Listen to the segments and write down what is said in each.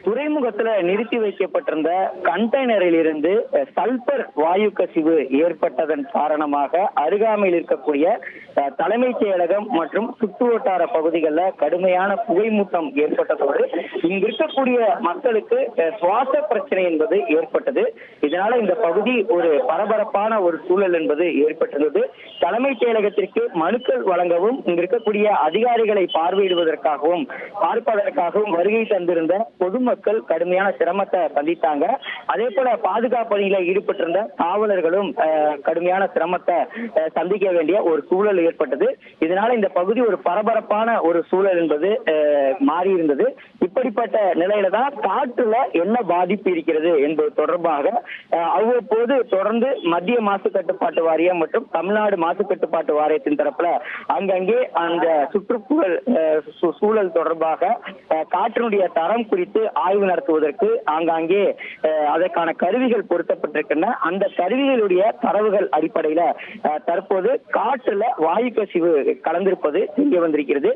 துறைமுகத்துல நிறுத்தி வைக்கப்பட்டிருந்த கண்டெய்னரில் இருந்து சல்பர் வாயு கசிவு ஏற்பட்டதன் காரணமாக அருகாமையில் இருக்கக்கூடிய தலைமைச் செயலகம் மற்றும் சுற்று வட்டார பகுதிகளில் கடுமையான புகைமூட்டம் ஏற்பட்டதோடு இங்கு இருக்கக்கூடிய மக்களுக்கு சுவாச பிரச்சனை என்பது ஏற்பட்டது. இதனால இந்த பகுதி ஒரு பரபரப்பான ஒரு சூழல் என்பது ஏற்பட்டிருந்தது. தலைமைச் செயலகத்திற்கு மனுக்கள் வழங்கவும் இங்கு இருக்கக்கூடிய அதிகாரிகளை பார்வையிடுவதற்காகவும் பார்ப்பதற்காகவும் வருகை தந்திருந்த பொதுமக்கள் கடுமையான சிரமத்தை சந்தித்தாங்க. அதே போல பாதுகாப்பு பணியில ஈடுபட்டிருந்த காவலர்களும் கடுமையான சிரமத்தை சந்திக்க வேண்டிய ஒரு சூழல் ஏற்பட்டது. இதனால இந்த பகுதி ஒரு பரபரப்பான ஒரு சூழல் என்பது மாறி இருந்தது. இப்படிப்பட்ட நிலையில தான் காற்றுல என்ன பாதிப்பு இருக்கிறது என்பது தொடர்பாக அவ்வப்போது தொடர்ந்து மத்திய மாசு கட்டுப்பாட்டு வாரியம் மற்றும் தமிழ்நாடு மாசு கட்டுப்பாட்டு வாரியத்தின் தரப்புல அங்கங்கே அந்த சுற்றுச்சூழல் சூழல் தொடர்பாக காற்றினுடைய தரம் குறித்து ஆய்வு நடத்துவதற்கு ஆங்காங்கே அதற்கான கருவிகள் பொருத்தப்பட்டிருக்கின்றன. அந்த கருவிகளுடைய தரவுகள் அடிப்படையில தற்போது காற்றுல வாயு கசிவு கலந்திருப்பது தெரிய வந்திருக்கிறது.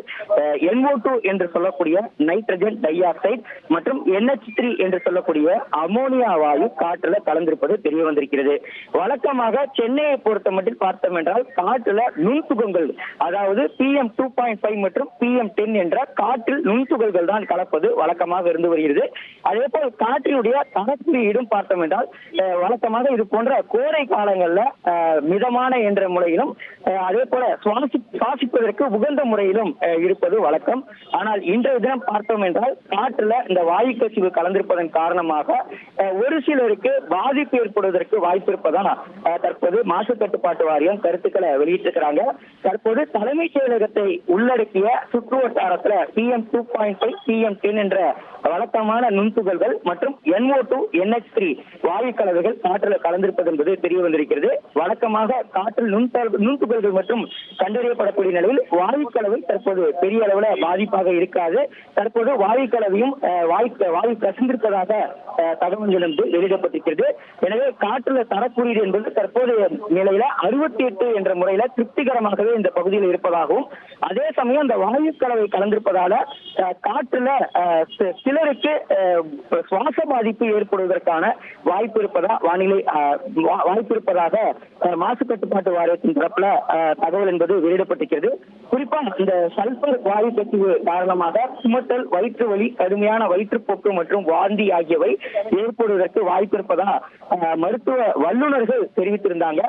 NO2 என்று சொல்லக்கூடிய நைட்ரஜன் டை ஆக்சைடு மற்றும் NH3 என்று சொல்லக்கூடிய அமோனியா வாயு காற்றுல கலந்திருப்பது தெரிய வந்திருக்கிறது. வழக்கமாக சென்னையை பொறுத்த மட்டும் பார்த்தோம் என்றால் காற்றுல நுண்துகங்கள், அதாவது PM2.5 மற்றும் PM10 என்ற காற்றில் நுண்துகள்கள் தான் கலப்பது வழக்கமாக இருந்து வருகிறது. அதே போல் காற்றினுடைய தரக்குறியீடும் பார்த்தோம் என்றால் வழக்கமாக இது போன்ற கோடை காலங்கள்ல மிதமான என்ற முறையிலும் அதே போல சுவாசிப்பதற்கு உகந்த முறையிலும் இருப்பது வழக்கம். ஆனால் இன்றைய தினம் பார்த்தோம் என்றால் காற்றுல இந்த வாயு கசிவு கலந்திருப்பதன் காரணமாக ஒரு சிலருக்கு பாதிப்பு ஏற்படுவதற்கு வாய்ப்பு இருப்பதா தற்போது மாசு கட்டுப்பாட்டு வாரியம் கருத்துக்களை வெளியிட்டிருக்கிறாங்க. தற்போது தலைமைச் செயலகத்தை உள்ளடக்கிய சுற்று வட்டாரத்துல PM2.5 PM10 என்ற வழக்கமான நுண்துகள்கள் மற்றும் NO2 NH3 வாயு கலவைகள் காற்றில் கலந்திருப்பது என்பது தெரிய வந்திருக்கிறது. வழக்கமாக காற்றில் நுண்துகள்கள் மற்றும் கண்டறியப்படக்கூடிய நிலையில் வாயு கலவை தற்போது பெரிய அளவுல பாதிப்பாக இருக்காது. தற்போது வாயு கலவையும் வாயு கசிந்திருப்பதாக தகவல்கள் என்று வெளியிடப்பட்டிருக்கிறது. எனவே காற்றுல தரக்குறியீடு என்பது தற்போதைய நிலையில 68 என்ற முறையில திருப்திகரமாகவே இந்த பகுதியில் இருப்பதாகவும், அதே சமயம் இந்த வாயு கலவை கலந்திருப்பதால காற்றுல சிலருக்கு சுவாச பாதிப்பு ஏற்படுவதற்கான வாய்ப்பு இருப்பதாக மாசு கட்டுப்பாட்டு வாரியத்தின் தரப்புல தகவல் என்பது வெளியிடப்பட்டிருக்கிறது. குறிப்பா இந்த சல்பர் வாயு கசிவு காரணமாக சுமட்டல், வயிற்று வலி, கடுமையான வயிற்றுப்போக்கு மற்றும் வாந்தி ஆகியவை ஏற்படுவதற்கு வாய்ப்பு இருப்பதா மருத்துவ வல்லுநர்கள் தெரிவித்திருந்தாங்க.